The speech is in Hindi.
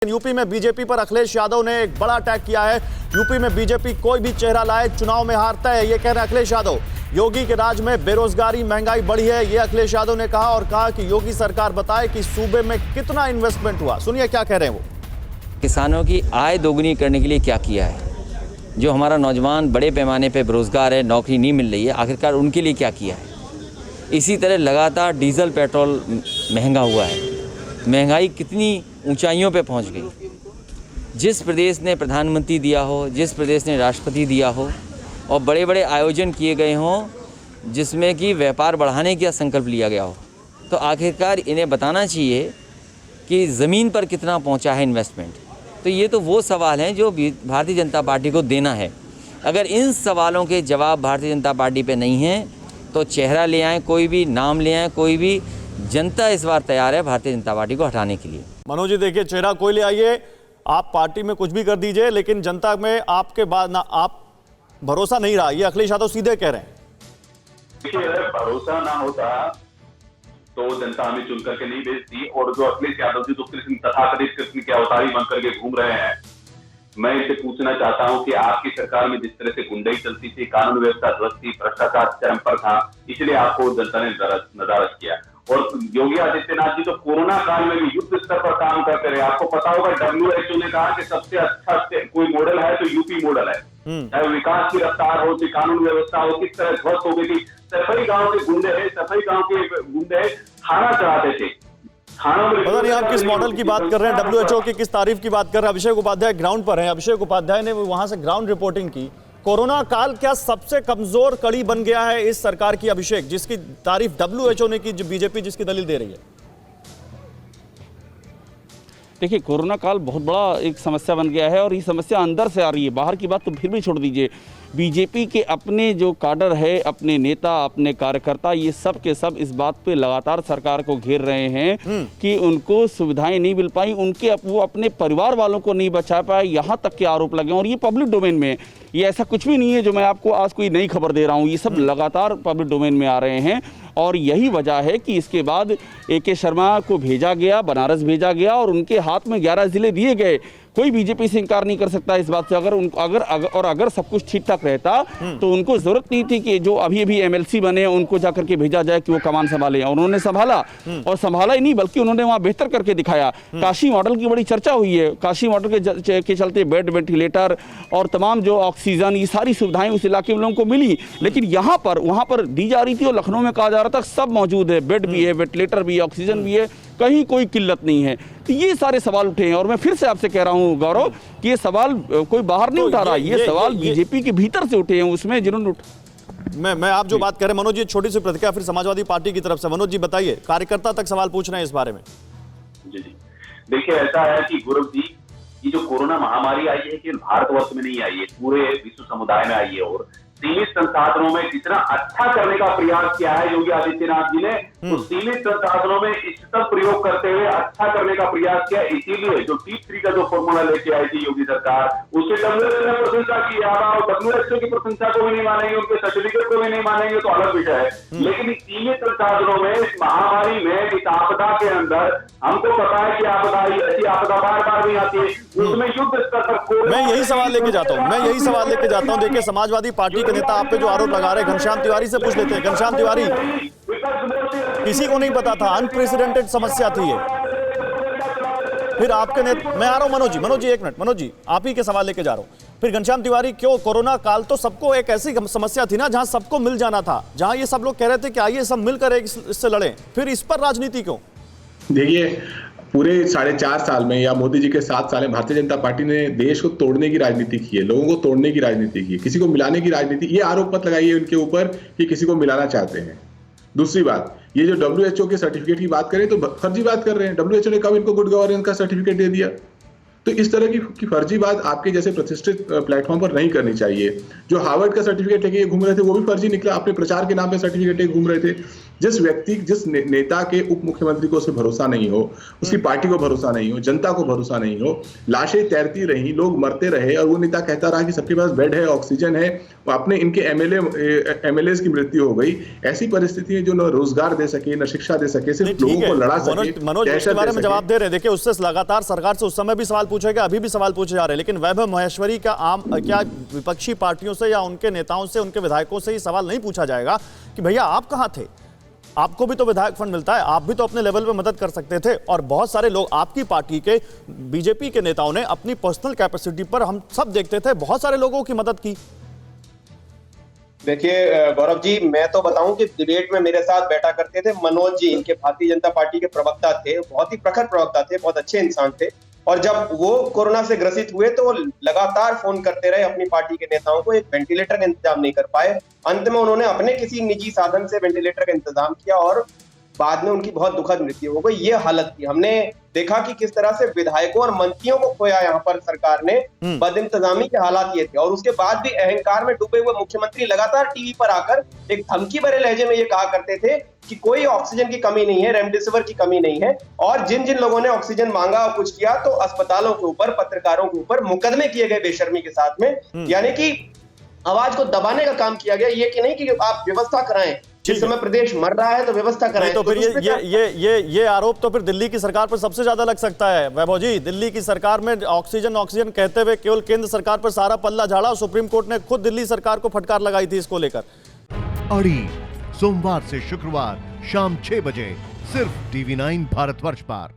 यूपी में बीजेपी पर अखिलेश यादव ने एक बड़ा अटैक किया है। यूपी में बीजेपी कोई भी चेहरा लाए चुनाव में हारता है, ये कह रहे हैं अखिलेश यादव। योगी के राज में बेरोजगारी महंगाई बढ़ी है, ये अखिलेश यादव ने कहा और कहा कि योगी सरकार बताए कि सूबे में कितना इन्वेस्टमेंट हुआ। सुनिए क्या कह रहे हैं वो। किसानों की आय दोगुनी करने के लिए क्या किया है, जो हमारा नौजवान बड़े पैमाने पे बेरोजगार है, नौकरी नहीं मिल रही है, आखिरकार उनके लिए क्या किया है। इसी तरह लगातार डीजल पेट्रोल महंगा हुआ है, महंगाई कितनी ऊंचाइयों पे पहुंच गई। जिस प्रदेश ने प्रधानमंत्री दिया हो, जिस प्रदेश ने राष्ट्रपति दिया हो और बड़े बड़े आयोजन किए गए हों जिसमें कि व्यापार बढ़ाने का संकल्प लिया गया हो, तो आखिरकार इन्हें बताना चाहिए कि ज़मीन पर कितना पहुंचा है इन्वेस्टमेंट। तो ये तो वो सवाल हैं जो भारतीय जनता पार्टी को देना है। अगर इन सवालों के जवाब भारतीय जनता पार्टी पे नहीं हैं तो चेहरा ले आएँ, कोई भी नाम ले आएँ, कोई भी, जनता इस बार तैयार है भारतीय जनता पार्टी को हटाने के लिए। मनोज जी देखिए, चेहरा कोई ले आइए, आप पार्टी में कुछ भी कर दीजिए, लेकिन जनता में आपके बाद ना आप भरोसा नहीं रहा, ये अखिलेश यादव सीधे कह रहे हैं। देखिए, अगर भरोसा ना होता तो जनता हमें चुन करके नहीं भेजती। और जो अखिलेश यादव जी तो कृष्ण तथाकथित कृष्ण के अवतारी बन करके घूम रहे हैं, मैं इसे पूछना चाहता हूं कि आपकी सरकार में जिस तरह से गुंडाई चलती थी, कानून व्यवस्था ध्वस्त थी, भ्रष्टाचार चरम पर था, इसलिए आपको जनता ने नदारद किया। और योगी आदित्यनाथ जी तो कोरोना काल में भी युद्ध स्तर पर काम करते रहे। आपको पता होगा WHO ने कहा कि सबसे अच्छा कोई मॉडल है तो यूपी मॉडल है। चाहे विकास की रफ्तार हो, चाहे कानून व्यवस्था हो, किस तरह ध्वस्त हो गई थी। सफाई गांव के गुंडे खाना चढ़ाते थे। पता नहीं आप किस मॉडल की बात कर रहे हैं, WHO की किस तारीफ की बात कर रहे हैं। अभिषेक उपाध्याय ग्राउंड पर हैं, अभिषेक उपाध्याय ने वहां से ग्राउंड रिपोर्टिंग की। कोरोना काल क्या सबसे कमजोर कड़ी बन गया है इस सरकार की, अभिषेक, जिसकी तारीफ WHO ने की, बीजेपी जिसकी दलील दे रही है? देखिए, कोरोना काल बहुत बड़ा एक समस्या बन गया है और ये समस्या अंदर से आ रही है, बाहर की बात तो फिर भी छोड़ दीजिए। बीजेपी के अपने जो काडर है, अपने नेता, अपने कार्यकर्ता, ये सब के सब इस बात पे लगातार सरकार को घेर रहे हैं कि उनको सुविधाएं नहीं मिल पाई, वो अपने परिवार वालों को नहीं बचा पाए, यहाँ तक के आरोप लगे। और ये पब्लिक डोमेन में, ये ऐसा कुछ भी नहीं है जो मैं आपको आज कोई नई खबर दे रहा हूँ, ये सब लगातार पब्लिक डोमेन में आ रहे हैं। और यही वजह है कि इसके बाद AK शर्मा को भेजा गया, बनारस भेजा गया और उनके हाथ में 11 जिले दिए गए। कोई बीजेपी से इनकार नहीं कर सकता इस बात से। अगर सब कुछ ठीक ठाक रहता तो उनको जरूरत नहीं थी कि जो अभी MLC बने उनको जाकर के भेजा जाए कि वो कमान संभाले। और उन्होंने संभाला, और संभाला ही नहीं बल्कि उन्होंने वहां बेहतर करके दिखाया। काशी मॉडल की बड़ी चर्चा हुई है। काशी मॉडल के चलते बेड, वेंटिलेटर और तमाम जो ऑक्सीजन, ये सारी सुविधाएं उस इलाके में लोगों को मिली। लेकिन वहां पर दी जा रही थी और लखनऊ में कहा जा रहा था सब मौजूद है, बेड भी है, वेंटिलेटर भी है, ऑक्सीजन भी है, कहीं कोई किल्लत नहीं है। तो ये सारे सवाल उठे हैं और मैं फिर से आपसे कह रहा हूं गौरव कि ये सवाल कोई बाहर नहीं उठा रहा, ये सवाल बीजेपी के भीतर से उठे हैं, उसमें जिन्होंने मैं आप जो बात कर रहे हैं मनोज जी, छोटी सी प्रतिक्रिया फिर समाजवादी पार्टी की तरफ से। मनोज जी बताइए, कार्यकर्ता तक सवाल पूछ रहे हैं इस बारे में। जी देखिए, ऐसा है कि गौरव जी, ये जो कोरोना महामारी आई है कि भारतवर्ष में नहीं आई है, पूरे विश्व समुदाय में आई है। और सीमित संसाधनों में कितना अच्छा करने का प्रयास किया है योगी आदित्यनाथ जी ने, तो सीमित संसाधनों में इष्टतम प्रयोग करते हुए अच्छा करने का प्रयास किया। इसीलिए जो T3 का जो फॉर्मूला लेके आई थी योगी सरकार, उसे WHO ने प्रशंसा की। आप WHO की प्रशंसा को भी नहीं मानेंगे, उनके सर्टिफिकेट को भी नहीं मानेंगे तो अलग विषय है। लेकिन सीमित संसाधनों में, इस महामारी में, इस आपदा के अंदर हमको पता है कि आपदा, ऐसी आपदा बार बार नहीं आती है, उसमें युद्ध स्तर पर। मैं यही सवाल लेके जाता हूं, देखिए समाजवादी पार्टी के नेता आप पे जो आरोप लगा रहे हैं, घनश्याम तिवारी से पूछ लेते हैं। घनश्याम तिवारी, किसी को नहीं पता था, अनप्रेसिडेंटेड समस्या थी ये। फिर आपके नेता, मैं आ रहा हूं मनोज जी एक मिनट, मनोज जी आप ही के सवाल लेके जा रहा हूं। फिर घनश्याम तिवारी, क्यों कोरोना काल तो सबको एक ऐसी समस्या थी ना जहां सबको मिल जाना था, जहां ये सब लोग कह रहे थे कि आइए सब मिलकर इससे लड़ें, फिर इस पर राजनीति क्यों? देखिए, पूरे 4.5 साल में या मोदी जी के 7 साल में भारतीय जनता पार्टी ने देश को तोड़ने की राजनीति की है, लोगों को तोड़ने की राजनीति की है, किसी को मिलाने की राजनीति। ये आरोप मत लगाइए उनके ऊपर कि किसी को मिलाना चाहते हैं। दूसरी बात, ये जो WHO के सर्टिफिकेट की बात करें तो फर्जी बात कर रहे हैं। WHO ने कब इनको गुड गवर्नेंस का सर्टिफिकेट दे दिया? तो इस तरह की फर्जी बात आपके जैसे प्रतिष्ठित प्लेटफॉर्म पर नहीं करनी चाहिए। जो हार्वर्ड का सर्टिफिकेट लेके घूम रहे थे वो भी फर्जी निकला, अपने प्रचार के नाम पे सर्टिफिकेट लेके घूम रहे थे। जिस व्यक्ति, जिस नेता के उप मुख्यमंत्री को उसे भरोसा नहीं हो, उसकी पार्टी को भरोसा नहीं हो, जनता को भरोसा नहीं हो, लाशें तैरती रही, लोग मरते रहे और वो नेता कहता रहा कि सबके पास बेड है, ऑक्सीजन है, अपने इनके एमएलए की मृत्यु हो गई। ऐसी परिस्थिति है जो न रोजगार दे सके, न शिक्षा दे सके, सिर्फ लोगों को लड़ा सके। मनोज इसके बारे में जवाब दे रहे, देखिए उससे लगातार सरकार से उस समय भी सवाल पूछे गए, अभी भी सवाल पूछे जा रहे हैं, लेकिन वैभव महेश्वरी का क्या विपक्षी पार्टियों से या उनके नेताओं से, उनके विधायकों से ये सवाल नहीं पूछा जाएगा कि भैया आप कहां थे? आपको भी तो विधायक फंड मिलता है, आप भी तो अपने लेवल पे मदद कर सकते थे। और बहुत सारे लोग आपकी पार्टी के, बीजेपी के नेताओं ने अपनी पर्सनल कैपेसिटी पर, हम सब देखते थे, बहुत सारे लोगों की मदद की। देखिए गौरव जी, मैं तो बताऊं कि डिबेट में मेरे साथ बैठा करते थे मनोज जी, इनके भारतीय जनता पार्टी के प्रवक्ता थे, बहुत ही प्रखर प्रवक्ता थे, बहुत अच्छे इंसान थे। और जब वो कोरोना से ग्रसित हुए तो वो लगातार फोन करते रहे अपनी पार्टी के नेताओं को, एक वेंटिलेटर का इंतजाम नहीं कर पाए। अंत में उन्होंने अपने किसी निजी साधन से वेंटिलेटर का इंतजाम किया और बाद में उनकी बहुत दुखद मृत्यु हो गई। ये हालत थी। हमने देखा कि किस तरह से विधायकों और मंत्रियों को खोया यहाँ पर सरकार ने, बदइंतजामी के हालात ये थे। और उसके बाद भी अहंकार में डूबे हुए मुख्यमंत्री लगातार टीवी पर आकर एक धमकी भरे लहजे में ये कहा करते थे कि कोई ऑक्सीजन की कमी नहीं है, रेमडेसिविर की कमी नहीं है। और जिन जिन लोगों ने ऑक्सीजन मांगा और कुछ किया तो अस्पतालों के ऊपर, पत्रकारों के ऊपर मुकदमे किए गए बेशर्मी के साथ में। यानी कि आवाज को दबाने का काम किया गया, ये कि नहीं कि आप व्यवस्था कराएं, जिस समय प्रदेश मर रहा है तो व्यवस्था कराएं। तो फिर ये आरोप तो फिर दिल्ली की सरकार पर सबसे ज्यादा लग सकता है वैभव जी। दिल्ली की सरकार में ऑक्सीजन कहते हुए केवल केंद्र सरकार पर सारा पल्ला झाड़ा और सुप्रीम कोर्ट ने खुद दिल्ली सरकार को फटकार लगाई थी इसको लेकर। अड़ी सोमवार से शुक्रवार शाम 6 बजे सिर्फ TV9 भारतवर्ष पर।